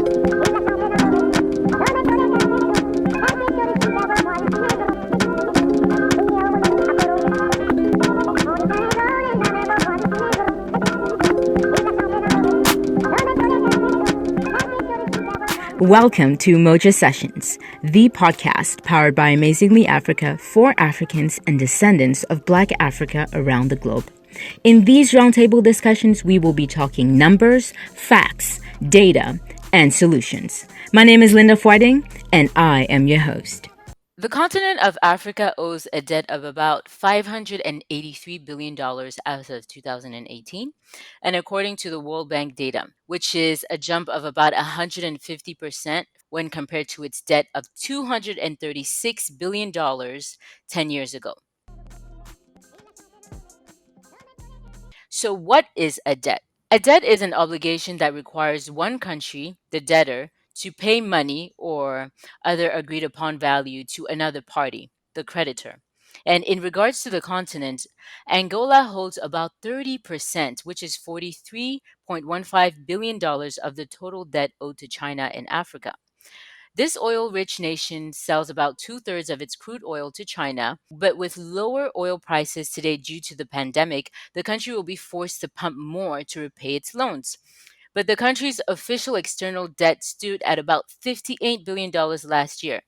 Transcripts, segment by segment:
Welcome to Umoja Sessions, the podcast powered by Amazinglyafrica for Africans and descendants of Black Africa around the globe. In these roundtable discussions, we will be talking numbers, facts, data, and solutions. My name is Linda Fuading, and I am your host. The continent of Africa owes a debt of about $583 billion as of 2018, and according to the World Bank data, which is a jump of about 150% when compared to its debt of $236 billion 10 years ago. So, what is a debt? A debt is an obligation that requires one country, the debtor, to pay money or other agreed upon value to another party, the creditor. And in regards to the continent, Angola holds about 30%, which is $43.15 billion of the total debt owed to China and Africa. This oil rich nation sells about two-thirds of its crude oil to China, but with lower oil prices today due to the pandemic, the country will be forced to pump more to repay its loans. But the country's official external debt stood at about $58 billion last year.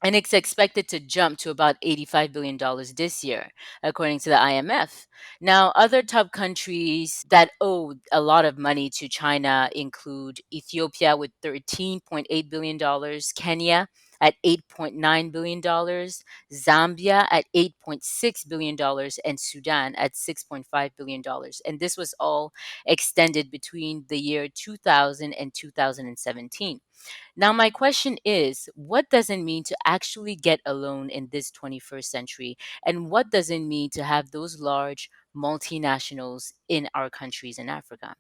And it's expected to jump to about $85 billion this year, according to the IMF. Now, other top countries that owe a lot of money to China include Ethiopia with $13.8 billion, Kenya at $8.9 billion, Zambia at $8.6 billion, and Sudan at $6.5 billion. And this was all extended between the year 2000 and 2017. Now, my question is, what does it mean to actually get a loan in this 21st century? And what does it mean to have those large multinationals in our countries in Africa?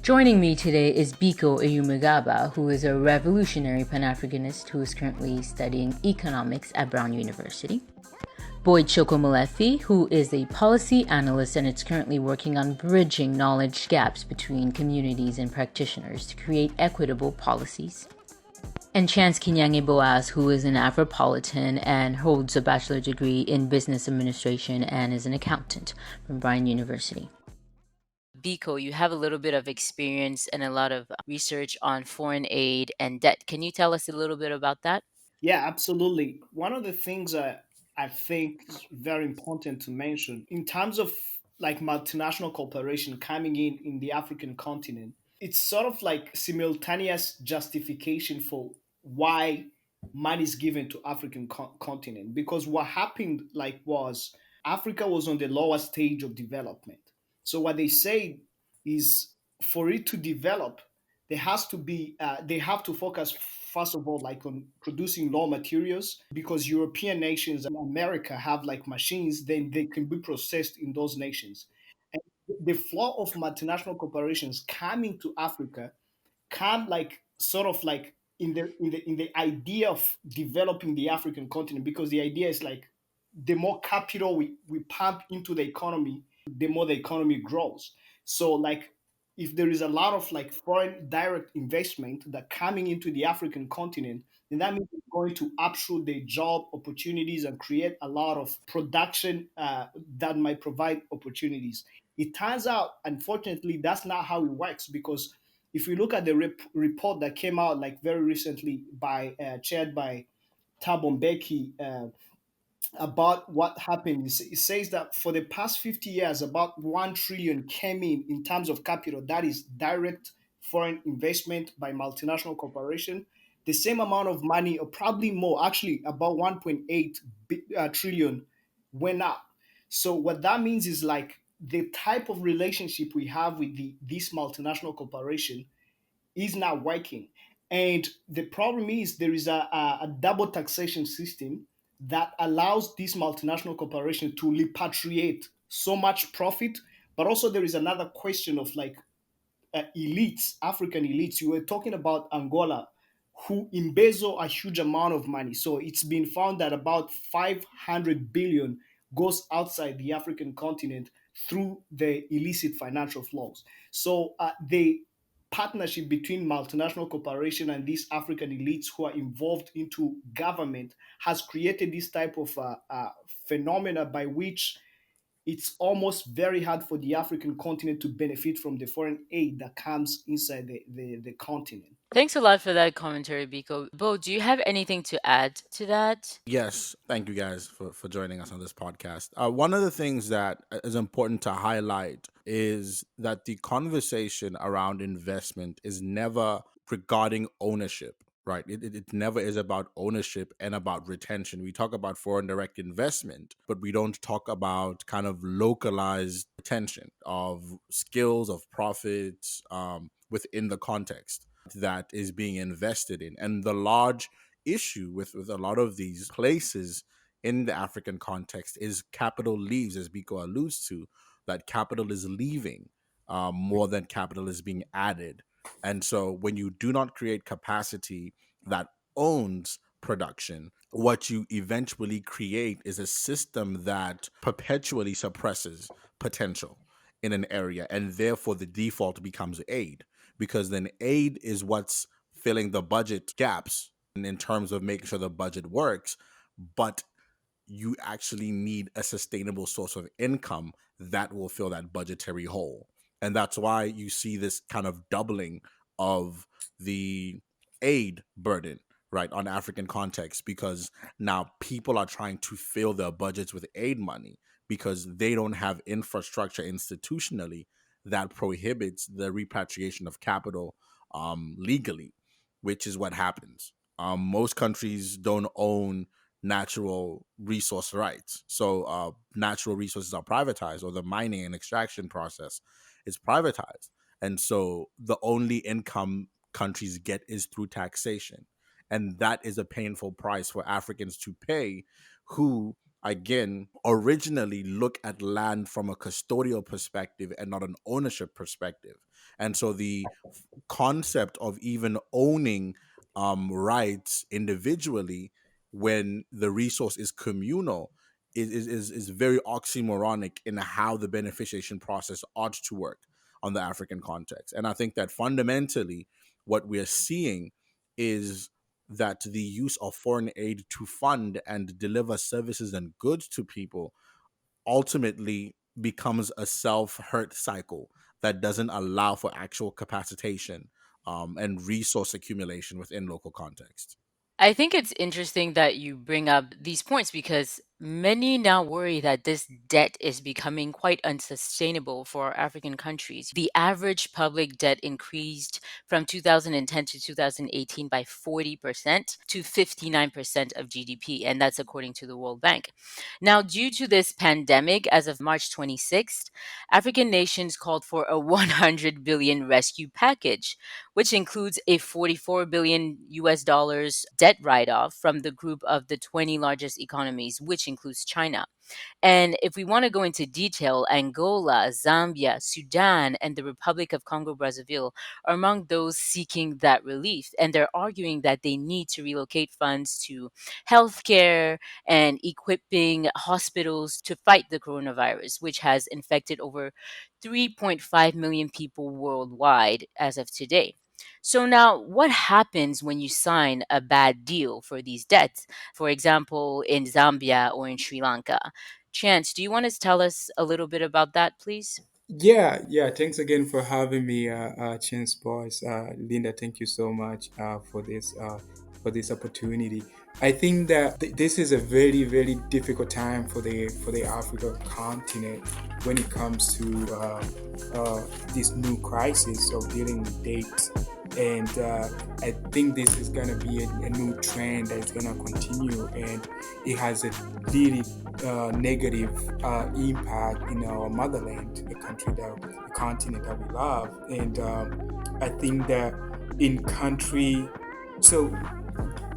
Joining me today is Biko Eyumugaba, who is a revolutionary Pan-Africanist who is currently studying economics at Brown University. Boyd Chokomolefi, who is a policy analyst and is currently working on bridging knowledge gaps between communities and practitioners to create equitable policies. And Chance Kinyange Boaz, who is an Afropolitan and holds a bachelor degree in business administration and is an accountant from Brown University. Biko, you have a little bit of experience and a lot of research on foreign aid and debt. Can you tell us a little bit about that? Yeah, absolutely. One of the things I think is very important to mention in terms of like multinational corporation coming in the African continent, it's sort of like simultaneous justification for why money is given to African continent. Because what happened like was Africa was on the lower stage of development. So what they say is for it to develop, they have to focus first of all like on producing raw materials because European nations and America have like machines, then they can be processed in those nations. And the flow of multinational corporations coming to Africa come like sort of like in the idea of developing the African continent because the idea is like the more capital we pump into the economy, the more the economy grows. So like if there is a lot of like foreign direct investment that coming into the African continent, then that means it's going to upshoot the job opportunities and create a lot of production that might provide opportunities. It turns out, unfortunately, that's not how it works because if we look at the report that came out like very recently by chaired by Thabo Mbeki about what happened. It says that for the past 50 years, about 1 trillion came in terms of capital. That is direct foreign investment by multinational corporation. The same amount of money, or probably more, actually about 1.8 trillion went up. So what that means is like the type of relationship we have with this multinational corporation is not working. And the problem is there is a double taxation system that allows these multinational corporations to repatriate so much profit. But also there is another question of like elites, African elites. You were talking about Angola, who embezzle a huge amount of money. So it's been found that about 500 billion goes outside the African continent through the illicit financial flows. So partnership between multinational corporation and these African elites who are involved into government has created this type of phenomena by which it's almost very hard for the African continent to benefit from the foreign aid that comes inside the continent. Thanks a lot for that commentary, Biko. Bo, do you have anything to add to that? Yes, thank you guys for joining us on this podcast. One of the things that is important to highlight is that the conversation around investment is never regarding ownership, right? It never is about ownership and about retention. We talk about foreign direct investment, but we don't talk about kind of localized retention of skills, of profits within the context that is being invested in. And the large issue with a lot of these places in the African context is capital leaves, as Biko alludes to, that capital is leaving more than capital is being added. And so when you do not create capacity that owns production, what you eventually create is a system that perpetually suppresses potential in an area, and therefore the default becomes aid, because then aid is what's filling the budget gaps in terms of making sure the budget works, but you actually need a sustainable source of income that will fill that budgetary hole. And that's why you see this kind of doubling of the aid burden, right, on African context, because now people are trying to fill their budgets with aid money because they don't have infrastructure institutionally that prohibits the repatriation of capital legally, which is what happens. Most countries don't own natural resource rights. So natural resources are privatized, or the mining and extraction process is privatized. And so the only income countries get is through taxation. And that is a painful price for Africans to pay, who, again, originally look at land from a custodial perspective and not an ownership perspective. And so the concept of even owning rights individually when the resource is communal is very oxymoronic in how the beneficiation process ought to work on the African context. And I think that fundamentally what we're seeing is that the use of foreign aid to fund and deliver services and goods to people ultimately becomes a self-hurt cycle that doesn't allow for actual capacitation and resource accumulation within local context. I think it's interesting that you bring up these points because many now worry that this debt is becoming quite unsustainable for African countries. The average public debt increased from 2010 to 2018 by 40% to 59% of GDP, and that's according to the World Bank. Now, due to this pandemic, as of March 26th, African nations called for a 100 billion rescue package, which includes a 44 billion US dollars debt write-off from the group of the 20 largest economies, which includes China. And if we want to go into detail, Angola, Zambia, Sudan, and the Republic of Congo Brazzaville are among those seeking that relief. And they're arguing that they need to relocate funds to healthcare and equipping hospitals to fight the coronavirus, which has infected over 3.5 million people worldwide as of today. So now, what happens when you sign a bad deal for these debts? For example, in Zambia or in Sri Lanka. Chance, do you want to tell us a little bit about that, please? Yeah. Thanks again for having me, Chance Boys. Linda, thank you so much for this opportunity. I think that this is a very, very difficult time for the African continent when it comes to this new crisis of dealing with dates. And I think this is going to be a new trend that is going to continue, and it has a really negative impact in our motherland, the continent that we love. And I think that in country, so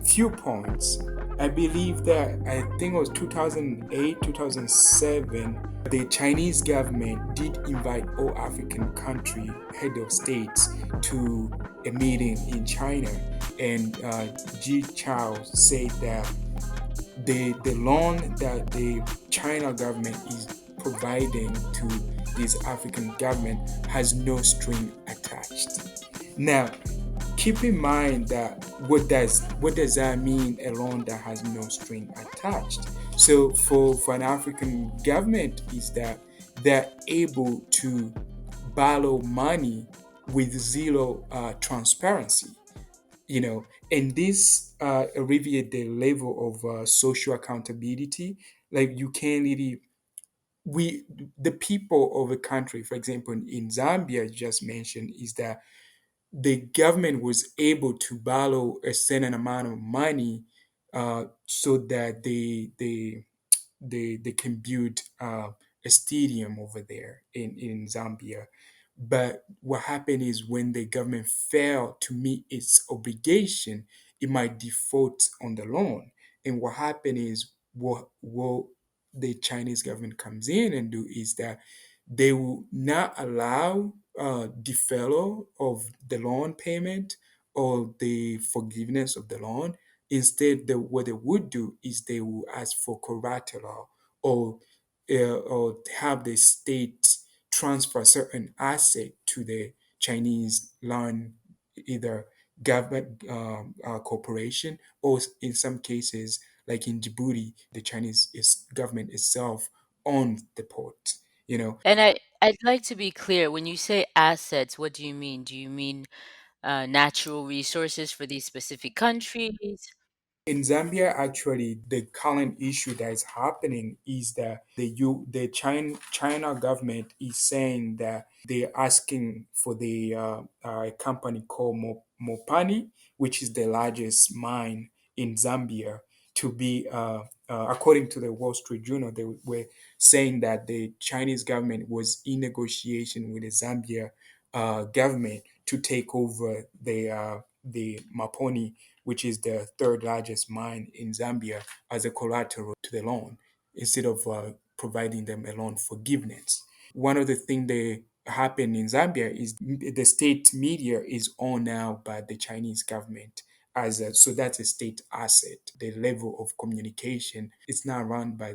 few points. I believe that I think it was 2008, 2007, the Chinese government did invite all African country head of states to a meeting in China, and Ji Chao said that the loan that the China government is providing to this African government has no string attached. Now, keep in mind that what does that mean, a loan that has no string attached? So for an African government is that they're able to borrow money with zero transparency, and this alleviate the level of social accountability. Like, you can't really, we the people of a country, for example, in Zambia, you just mentioned, is that the government was able to borrow a certain amount of money, so that they can build a stadium over there in Zambia. But what happened is, when the government failed to meet its obligation, it might default on the loan. And what happened is, what the Chinese government comes in and do is that they will not allow deferral of the loan payment or the forgiveness of the loan. Instead, what they would do is they will ask for collateral, or or have the state transfer certain asset to the Chinese land, either government corporation, or in some cases, like in Djibouti, the government itself owns the port. You know, And I'd like to be clear. When you say assets, what do you mean? Do you mean natural resources for these specific countries? in Zambia, actually, the current issue that is happening is that the China government is saying that they're asking for the company called Mopani, which is the largest mine in Zambia, to be according to the Wall Street Journal. They were saying that the Chinese government was in negotiation with the Zambia government to take over the Mopani, which is the third largest mine in Zambia, as a collateral to the loan, instead of providing them a loan forgiveness. One of the things that happened in Zambia is the state media is owned now by the Chinese government. So that's a state asset. The level of communication is now run by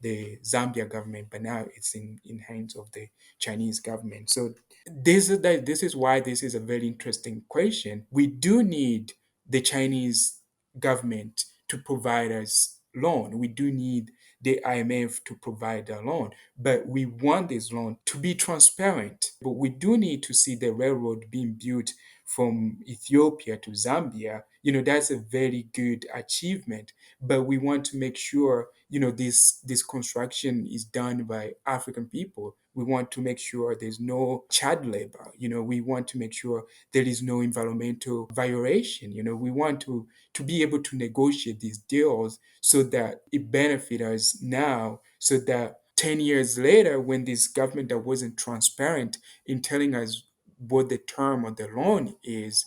the Zambia government, but now it's in hands of the Chinese government. So this is why this is a very interesting question. We do need the Chinese government to provide us loan. We do need the IMF to provide a loan, but we want this loan to be transparent. But we do need to see the railroad being built from Ethiopia to Zambia. That's a very good achievement. But we want to make sure, this construction is done by African people. We want to make sure there's no child labor. We want to make sure there is no environmental violation. We want to be able to negotiate these deals so that it benefits us now, so that 10 years later, when this government that wasn't transparent in telling us what the term of the loan is,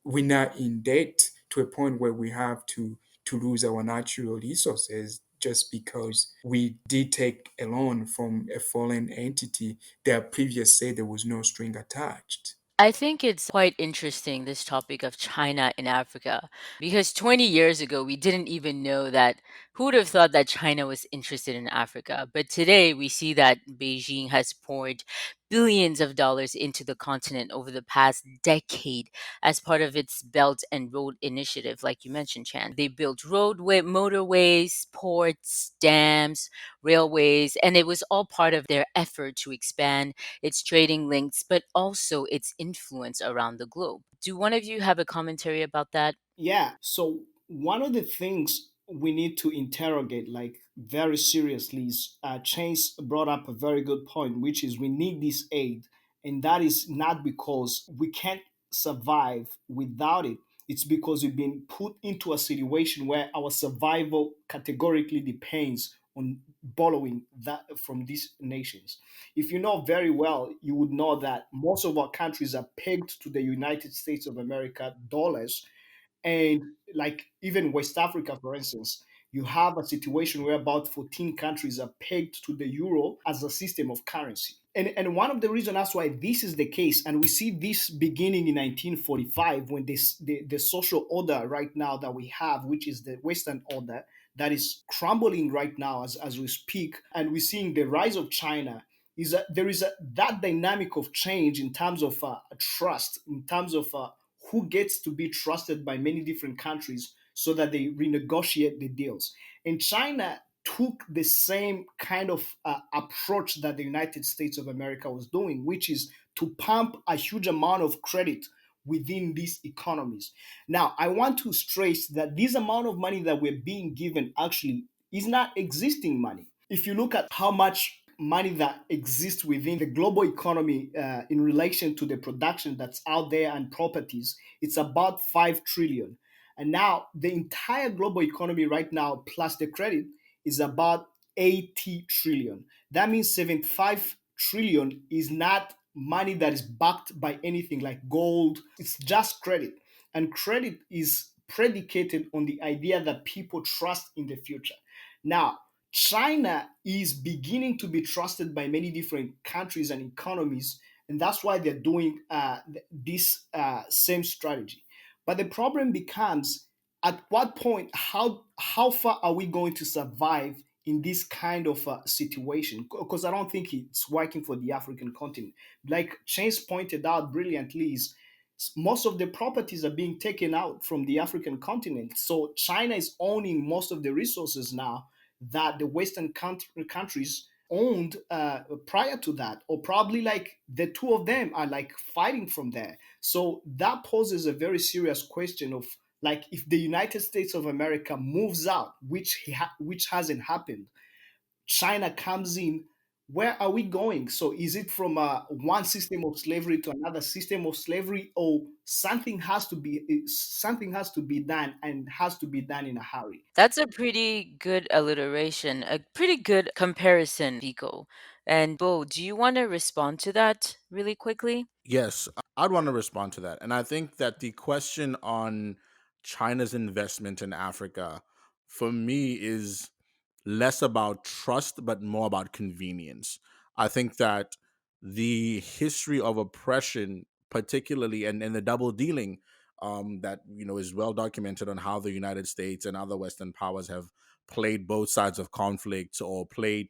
we're not in debt to a point where we have to lose our natural resources just because we did take a loan from a foreign entity that previously said there was no string attached. I think it's quite interesting, this topic of China in Africa, because 20 years ago, we didn't even know that. Who would have thought that China was interested in Africa? But today, we see that Beijing has poured billions of dollars into the continent over the past decade as part of its Belt and Road Initiative, like you mentioned, Chan. They built motorways, ports, dams, railways, and it was all part of their effort to expand its trading links, but also its influence around the globe. Do one of you have a commentary about that? Yeah. So one of the things we need to interrogate, like very seriously, is Chase brought up a very good point, which is we need this aid, and that is not because we can't survive without it. It's because we've been put into a situation where our survival categorically depends on borrowing that from these nations. If you know very well, you would know that most of our countries are pegged to the United States of America dollars, and like even West Africa, for instance, you have a situation where about 14 countries are pegged to the euro as a system of currency. And one of the reasons that's why this is the case, and we see this beginning in 1945 when the social order right now that we have, which is the Western order, that is crumbling right now as we speak. And we're seeing the rise of China is that there is that dynamic of change in terms of trust, in terms of who gets to be trusted by many different countries so that they renegotiate the deals. And China took the same kind of approach that the United States of America was doing, which is to pump a huge amount of credit within these economies. Now, I want to stress that this amount of money that we're being given actually is not existing money. If you look at how much money that exists within the global economy in relation to the production that's out there and properties, it's about 5 trillion. And now the entire global economy right now, plus the credit, is about 80 trillion. That means 75 trillion is not money that is backed by anything like gold. It's just credit. And credit is predicated on the idea that people trust in the future. Now, China is beginning to be trusted by many different countries and economies, and that's why they're doing this same strategy. But the problem becomes, at what point, how far are we going to survive in this kind of situation? Because I don't think it's working for the African continent. Like Chase pointed out brilliantly, is most of the properties are being taken out from the African continent. So China is owning most of the resources now that the Western countries owned prior to that, or probably like the two of them are like fighting from there. So that poses a very serious question of, like, if the United States of America moves out, which hasn't happened, China comes in, where are we going? So is it from one system of slavery to another system of slavery, or something has to be done, and has to be done in a hurry? That's a pretty good alliteration, a pretty good comparison, Pico. And Bo, do you want to respond to that really quickly? Yes, I'd want to respond to that. And I think that the question on China's investment in Africa, for me, is less about trust, but more about convenience. I think that the history of oppression, particularly, and the double dealing that is well documented on how the United States and other Western powers have played both sides of conflict, or played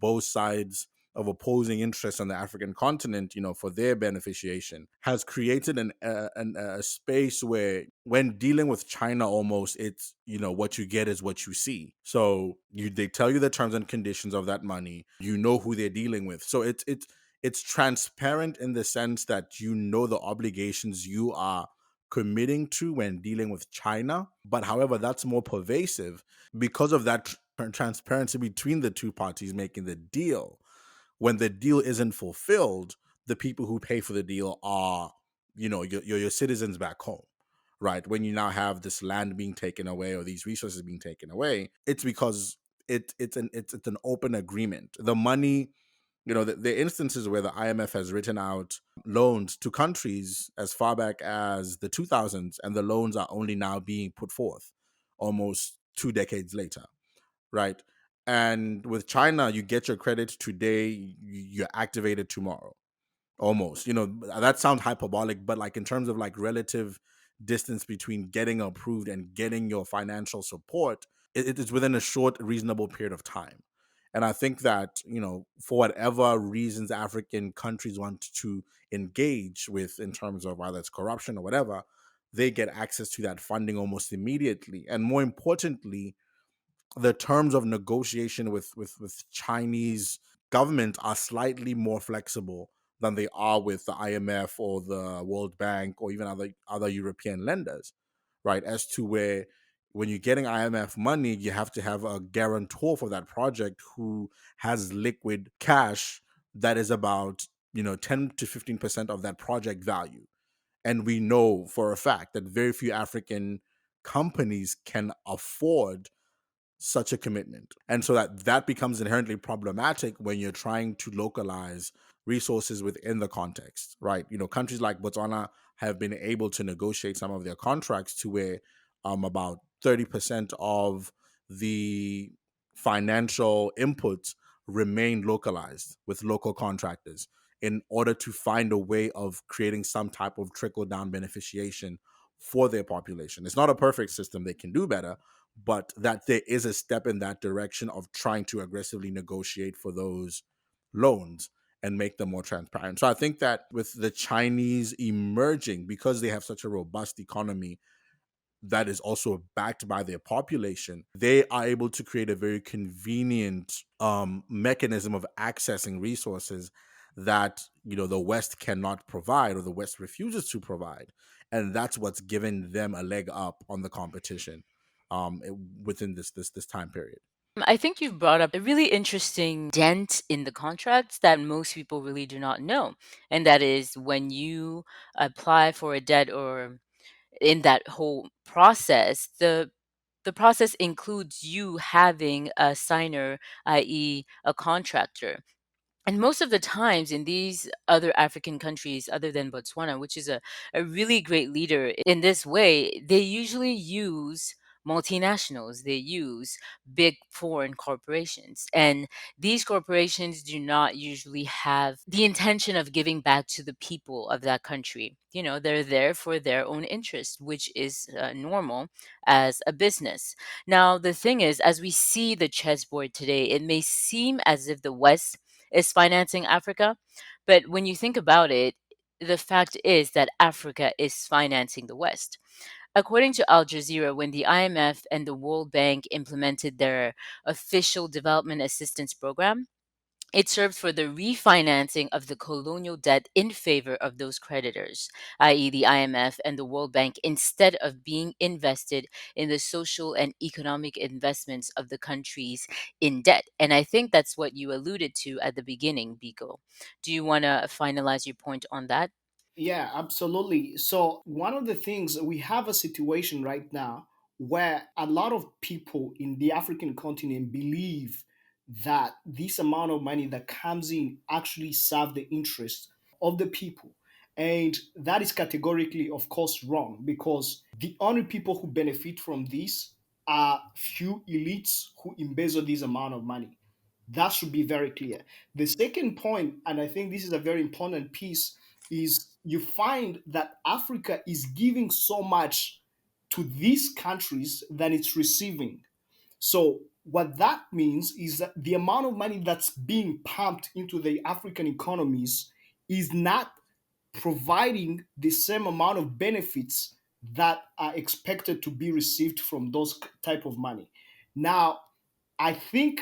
both sides of opposing interests on the African continent, for their beneficiation, has created a space where, when dealing with China, almost it's what you get is what you see. So they tell you the terms and conditions of that money. You know who they're dealing with. So it's transparent in the sense that the obligations you are committing to when dealing with China. But however, that's more pervasive because of that transparency between the two parties making the deal. When the deal isn't fulfilled, the people who pay for the deal are, your citizens back home, right? When you now have this land being taken away, or these resources being taken away, it's because it's an open agreement. The money, the instances where the IMF has written out loans to countries as far back as the 2000s, and the loans are only now being put forth almost 2 decades later, right? And with China, you get your credit today, you're activated tomorrow, almost. That sounds hyperbolic, but like in terms of like relative distance between getting approved and getting your financial support, it is within a short, reasonable period of time. And I think that, for whatever reasons African countries want to engage with in terms of whether it's corruption or whatever, they get access to that funding almost immediately. And more importantly, the terms of negotiation with Chinese government are slightly more flexible than they are with the IMF or the World Bank, or even other European lenders, right? As to where, when you're getting IMF money, you have to have a guarantor for that project who has liquid cash that is about 10 to 15% of that project value. And we know for a fact that very few African companies can afford such a commitment. And so that becomes inherently problematic when you're trying to localize resources within the context, right? Countries like Botswana have been able to negotiate some of their contracts to where about 30% of the financial inputs remain localized with local contractors, in order to find a way of creating some type of trickle down beneficiation for their population. It's not a perfect system, they can do better, but that there is a step in that direction of trying to aggressively negotiate for those loans. and make them more transparent. So I think that with the Chinese emerging, because they have such a robust economy that is also backed by their population, they are able to create a very convenient mechanism of accessing resources that the West cannot provide, or the West refuses to provide, and that's what's given them a leg up on the competition within this time period. I think you've brought up a really interesting dent in the contracts that most people really do not know. And that is when you apply for a debt, or in that whole process, the process includes you having a signer, i.e., a contractor. And most of the times in these other African countries, other than Botswana, which is a really great leader in this way, they usually use multinationals, they use big foreign corporations. And these corporations do not usually have the intention of giving back to the people of that country. They're there for their own interest, which is normal as a business. Now, the thing is, as we see the chessboard today, it may seem as if the West is financing Africa. But when you think about it, the fact is that Africa is financing the West. According to Al Jazeera, when the IMF and the World Bank implemented their official development assistance program, it served for the refinancing of the colonial debt in favor of those creditors, i.e., the IMF and the World Bank, instead of being invested in the social and economic investments of the countries in debt. And I think that's what you alluded to at the beginning, Biko. Do you want to finalize your point on that? Yeah, absolutely. So, one of the things, we have a situation right now where a lot of people in the African continent believe that this amount of money that comes in actually serve the interest of the people. And that is categorically, of course, wrong, because the only people who benefit from this are few elites who embezzle this amount of money. That should be very clear. The second point, and I think this is a very important piece, is you find that Africa is giving so much to these countries than it's receiving. So, what that means is that the amount of money that's being pumped into the African economies is not providing the same amount of benefits that are expected to be received from those type of money. Now, I think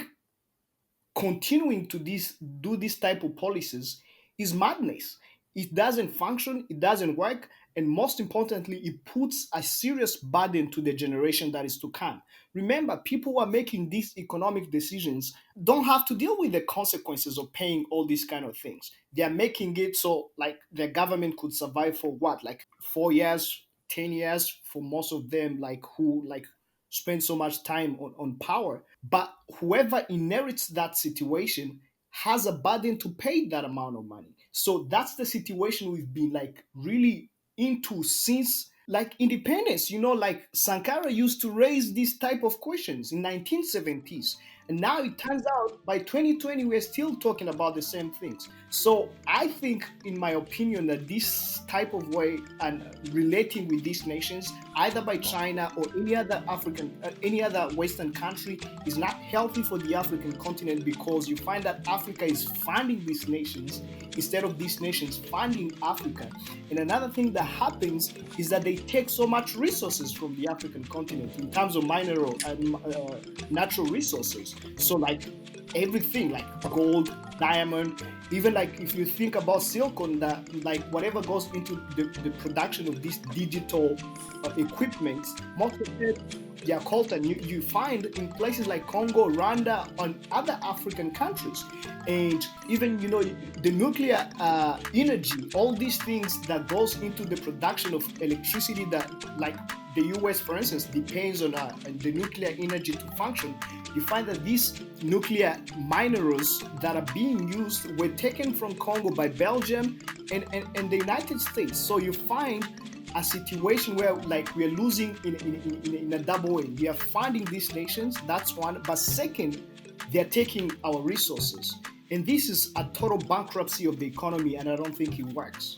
continuing to do this type of policies is madness. It doesn't function, it doesn't work, and most importantly, it puts a serious burden to the generation that is to come. Remember, people who are making these economic decisions don't have to deal with the consequences of paying all these kind of things. They are making it so like the government could survive for what, like 4 years, 10 years for most of them, like who like spend so much time on power. But whoever inherits that situation has a burden to pay that amount of money. So that's the situation we've been like really into since like independence. Like Sankara used to raise these type of questions in 1970s, and now it turns out by 2020 we're still talking about the same things. So I think, in my opinion, that this type of way and relating with these nations, either by China or any other Western country, is not healthy for the African continent, because you find that Africa is funding these nations instead of these nations funding Africa. And another thing that happens is that they take so much resources from the African continent in terms of mineral and natural resources. So like everything, like gold, diamond, even like if you think about silicon, that like whatever goes into the production of this digital equipment, most of it, they are coltan. You find in places like Congo, Rwanda, and other African countries. And even the nuclear energy, all these things that goes into the production of electricity, that like the US, for instance, depends on the nuclear energy to function. You find that these nuclear minerals that are being used were taken from Congo by Belgium and the United States. So you find a situation where like we are losing in a double way. We are funding these nations, that's one, but second, they are taking our resources. And this is a total bankruptcy of the economy, and I don't think it works.